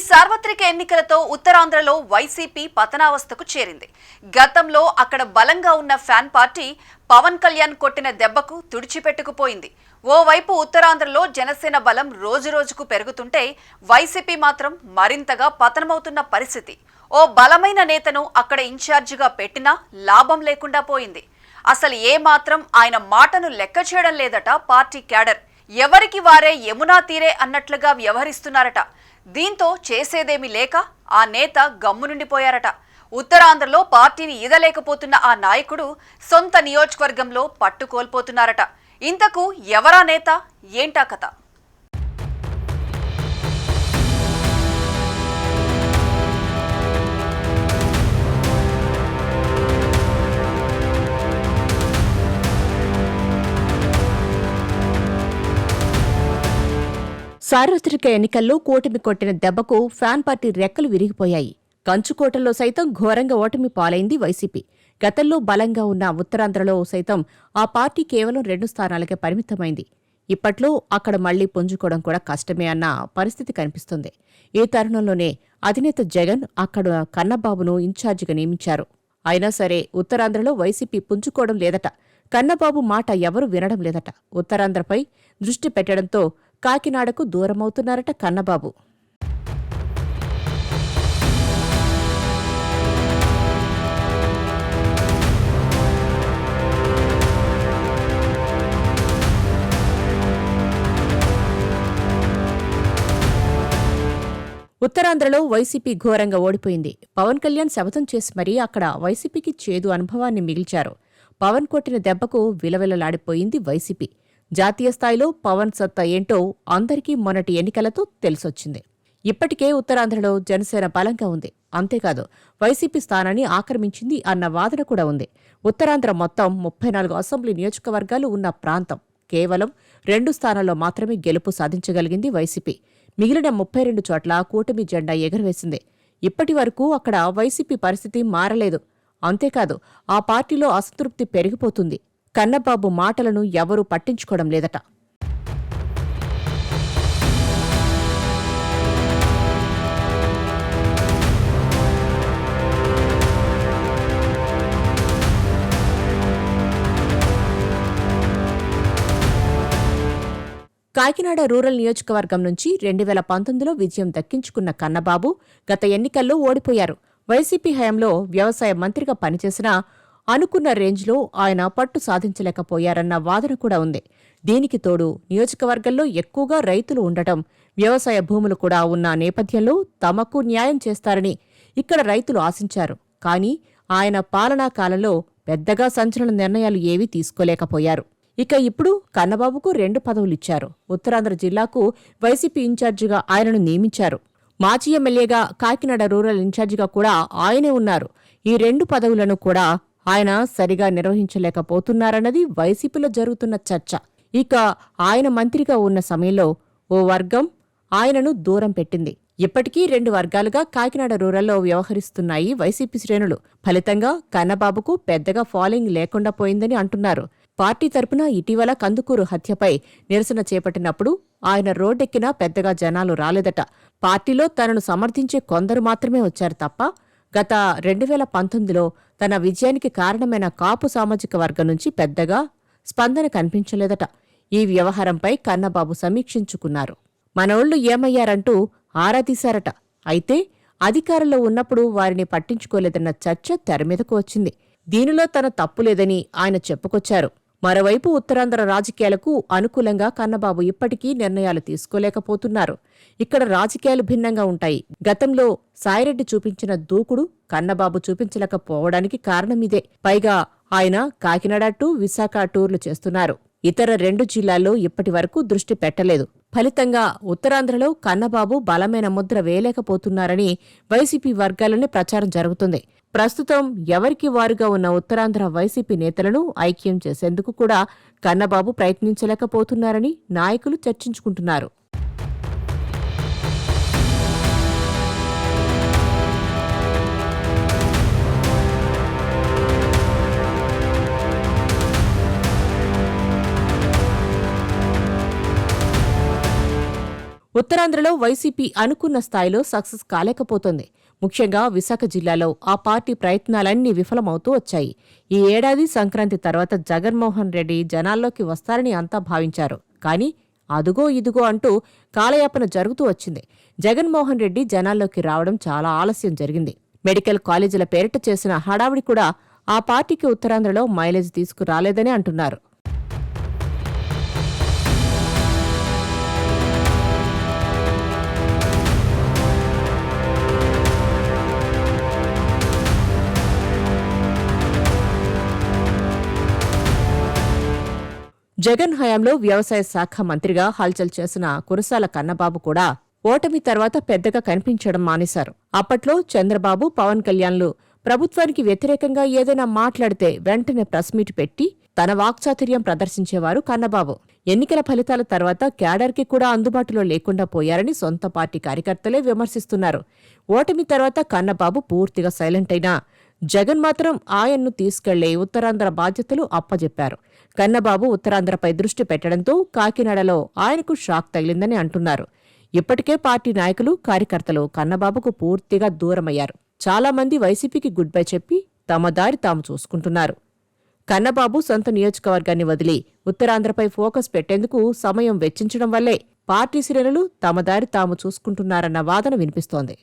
సార్వత్రిక ఎన్నికలతో ఉత్తరాంధ్రలో వైసీపీ పతనావస్థకు చేరింది. గతంలో అక్కడ బలంగా ఉన్న ఫ్యాన్ పార్టీ పవన్ కళ్యాణ్ కొట్టిన దెబ్బకు తుడిచిపెట్టుకుపోయింది. ఓవైపు ఉత్తరాంధ్రలో జనసేన బలం రోజురోజుకు పెరుగుతుంటే వైసీపీ మాత్రం మరింతగా పతనమవుతున్న పరిస్థితి. ఓ బలమైన నేతను అక్కడ ఇన్ఛార్జిగా పెట్టినా లాభం లేకుండా పోయింది. అసలు ఏమాత్రం ఆయన మాటను లెక్క చేయడం లేదట పార్టీ క్యాడర్. ఎవరికి వారే యమునా తీరే అన్నట్లుగా వ్యవహరిస్తున్నారట. దీంతో చేసేదేమీ లేక ఆ నేత గమ్మునుండిపోయారట. ఉత్తరాంధ్రలో పార్టీని ఈదలేకపోతున్న ఆ నాయకుడు సొంత నియోజకవర్గంలో పట్టు కోల్పోతున్నారట. ఇంతకు ఎవరా నేత, ఏంటా కథ? సార్వత్రిక ఎన్నికల్లో కూటమి కొట్టిన దెబ్బకు ఫ్యాన్ పార్టీ రెక్కలు విరిగిపోయాయి. కంచుకోటలో సైతం ఘోరంగా ఓటమి పాలైంది వైసీపీ. గతంలో బలంగా ఉన్న ఉత్తరాంధ్రలో సైతం ఆ పార్టీ కేవలం 2 స్థానాలకే పరిమితమైంది. ఇప్పట్లో అక్కడ మళ్లీ పుంజుకోవడం కూడా కష్టమే అన్న పరిస్థితి కనిపిస్తుంది. ఈ తరుణంలోనే అధినేత జగన్ అక్కడ కన్నబాబును ఇన్ఛార్జిగా నియమించారు. అయినా సరే ఉత్తరాంధ్రలో వైసీపీ పుంజుకోవడం లేదట. కన్నబాబు మాట ఎవరూ వినడం లేదట. ఉత్తరాంధ్రపై దృష్టి పెట్టడంతో కాకినాడకు దూరమవుతున్నారట కన్నబాబు. ఉత్తరాంధ్రలో వైసీపీ ఘోరంగా ఓడిపోయింది. పవన్ కళ్యాణ్ శపథం చేసి మరీ అక్కడ వైసీపీకి చేదు అనుభవాన్ని మిగిల్చారు. పవన్ కొట్టిన దెబ్బకు విలవిలలాడిపోయింది వైసీపీ. జాతీయ స్థాయిలో పవన్ సత్తా ఏంటో అందరికీ మొన్నటి ఎన్నికలతో తెలిసొచ్చింది. ఇప్పటికే ఉత్తరాంధ్రలో జనసేన బలంగా ఉంది. అంతేకాదు వైసీపీ స్థానాన్ని ఆక్రమించింది అన్న వాదన కూడా ఉంది. ఉత్తరాంధ్ర మొత్తం 34 అసెంబ్లీ నియోజకవర్గాలు ఉన్న ప్రాంతం. కేవలం 2 స్థానాల్లో మాత్రమే గెలుపు సాధించగలిగింది వైసీపీ. మిగిలిన 32 చోట్ల కూటమి జెండా ఎగురవేసింది. ఇప్పటి వరకు అక్కడ వైసీపీ పరిస్థితి మారలేదు. అంతేకాదు ఆ పార్టీలో అసంతృప్తి పెరిగిపోతుంది. కన్నబాబు మాటలను ఎవరూ పట్టించుకోవడం లేదట. కాకినాడ రూరల్ నియోజకవర్గం నుంచి 2019లో విజయం దక్కించుకున్న కన్నబాబు గత ఎన్నికల్లో ఓడిపోయారు. వైసీపీ హయాంలో వ్యవసాయ మంత్రిగా పనిచేసినా అనుకున్న రేంజ్లో ఆయన పట్టు సాధించలేకపోయారన్న వాదన కూడా ఉంది. దీనికి తోడు నియోజకవర్గంలో ఎక్కువగా రైతులు ఉండటం, వ్యవసాయ భూములు కూడా ఉన్న నేపథ్యంలో తమకు న్యాయం చేస్తారని ఇక్కడ రైతులు ఆశించారు. కానీ ఆయన పాలనా కాలంలో పెద్దగా సంచలన నిర్ణయాలు ఏవీ తీసుకోలేకపోయారు. ఇక ఇప్పుడు కన్నబాబుకు 2 పదవులిచ్చారు. ఉత్తరాంధ్ర జిల్లాకు వైసీపీ ఇన్ఛార్జిగా ఆయనను నియమించారు. మాజీ ఎమ్మెల్యేగా కాకినాడ రూరల్ ఇన్ఛార్జిగా కూడా ఆయనే ఉన్నారు. ఈ 2 పదవులను కూడా ఆయన సరిగా నిర్వహించలేకపోతున్నారన్నది వైసీపీలో జరుగుతున్న చర్చ. ఇక ఆయన మంత్రిగా ఉన్న సమయంలో ఓ వర్గం ఆయనను దూరం పెట్టింది. ఇప్పటికీ 2 వర్గాలుగా కాకినాడ రూరల్లో వ్యవహరిస్తున్నాయి వైసీపీ శ్రేణులు. ఫలితంగా కన్నబాబుకు పెద్దగా ఫాలోయింగ్ లేకుండా పోయిందని అంటున్నారు. పార్టీ తరపున ఇటీవల కందుకూరు హత్యపై నిరసన చేపట్టినప్పుడు ఆయన రోడ్డెక్కినా పెద్దగా జనాలు రాలేదట. పార్టీలో తనను సమర్థించే కొందరు మాత్రమే వచ్చారు తప్ప గత 2019లో తన విజయానికి కారణమైన కాపు సామాజిక వర్గం నుంచి పెద్దగా స్పందన కనిపించలేదట. ఈ వ్యవహారంపై కన్నబాబు సమీక్షించుకున్నారు. మనోళ్లు ఏమయ్యారంటూ ఆరా తీశారట. అయితే అధికారంలో ఉన్నప్పుడు వారిని పట్టించుకోలేదన్న చర్చ తెరమీదకు వచ్చింది. దీనిలో తన తప్పులేదని ఆయన చెప్పుకొచ్చారు. మరోవైపు ఉత్తరాంధ్ర రాజకీయాలకు అనుకూలంగా కన్నబాబు ఇప్పటికీ నిర్ణయాలు తీసుకోలేకపోతున్నారు. ఇక్కడ రాజకీయాలు భిన్నంగా ఉంటాయి. గతంలో సాయిరెడ్డి చూపించిన దూకుడు కన్నబాబు చూపించలేకపోవడానికి కారణమిదే. పైగా ఆయన కాకినాడ టు విశాఖ టూర్లు చేస్తున్నారు. ఇతర 2 జిల్లాల్లో ఇప్పటి వరకు దృష్టి పెట్టలేదు. ఫలితంగా ఉత్తరాంధ్రలో కన్నబాబు బలమైన ముద్ర వేయలేకపోతున్నారని వైసీపీ వర్గాలనే ప్రచారం జరుగుతుంది. ప్రస్తుతం ఎవరికి వారుగా ఉన్న ఉత్తరాంధ్ర వైసీపీ నేతలను ఐక్యం చేసేందుకు కూడా కన్నబాబు ప్రయత్నించలేకపోతున్నారని నాయకులు చర్చించుకుంటున్నారు. ఉత్తరాంధ్రలో వైసీపీ అనుకున్న స్థాయిలో సక్సెస్ కాలేకపోతోంది. ముఖ్యంగా విశాఖ జిల్లాలో ఆ పార్టీ ప్రయత్నాలన్నీ విఫలమవుతూ వచ్చాయి. ఈ ఏడాది సంక్రాంతి తర్వాత జగన్మోహన్ రెడ్డి జనాల్లోకి వస్తారని అంతా భావించారు. కానీ అదుగో ఇదుగో అంటూ కాలయాపన జరుగుతూ వచ్చింది. జగన్మోహన్ రెడ్డి జనాల్లోకి రావడం చాలా ఆలస్యం జరిగింది. మెడికల్ కాలేజీల పేరిట చేసిన హడావిడి కూడా ఆ పార్టీకి ఉత్తరాంధ్రలో మైలేజ్ తీసుకురాలేదని అంటున్నారు. జగన్ హయాంలో వ్యవసాయ శాఖ మంత్రిగా హల్చల్ చేసిన కురసాల కన్నబాబు కూడా ఓటమి తర్వాత పెద్దగా కనిపించడం మానేశారు. అప్పట్లో చంద్రబాబు, పవన్ కళ్యాణ్లు ప్రభుత్వానికి వ్యతిరేకంగా ఏదైనా మాట్లాడితే వెంటనే ప్రెస్ మీట్ పెట్టి తన వాక్చాతుర్యం ప్రదర్శించేవారు కన్నబాబు. ఎన్నికల ఫలితాల తర్వాత క్యాడర్కి కూడా అందుబాటులో లేకుండా పోయారని సొంత పార్టీ కార్యకర్తలే విమర్శిస్తున్నారు. ఓటమి తర్వాత కన్నబాబు పూర్తిగా సైలెంట్ అయినా జగన్ మాత్రం ఆయన్ను తీసుకెళ్లే ఉత్తరాంధ్ర బాధ్యతలు అప్పజెప్పారు. కన్నబాబు ఉత్తరాంధ్రపై దృష్టి పెట్టడంతో కాకినాడలో ఆయనకు షాక్ తగిలిందని అంటున్నారు. ఇప్పటికే పార్టీ నాయకులు, కార్యకర్తలు కన్నబాబుకు పూర్తిగా దూరమయ్యారు. చాలా మంది వైసీపీకి గుడ్ బై చెప్పి తమ దారి తాము చూసుకుంటున్నారు. కన్నబాబు సొంత నియోజకవర్గాన్ని వదిలి ఉత్తరాంధ్రపై ఫోకస్ పెట్టేందుకు సమయం వెచ్చించడం వల్లే పార్టీ శ్రేణులు తమ దారి తాము చూసుకుంటున్నారన్న వాదన వినిపిస్తోంది.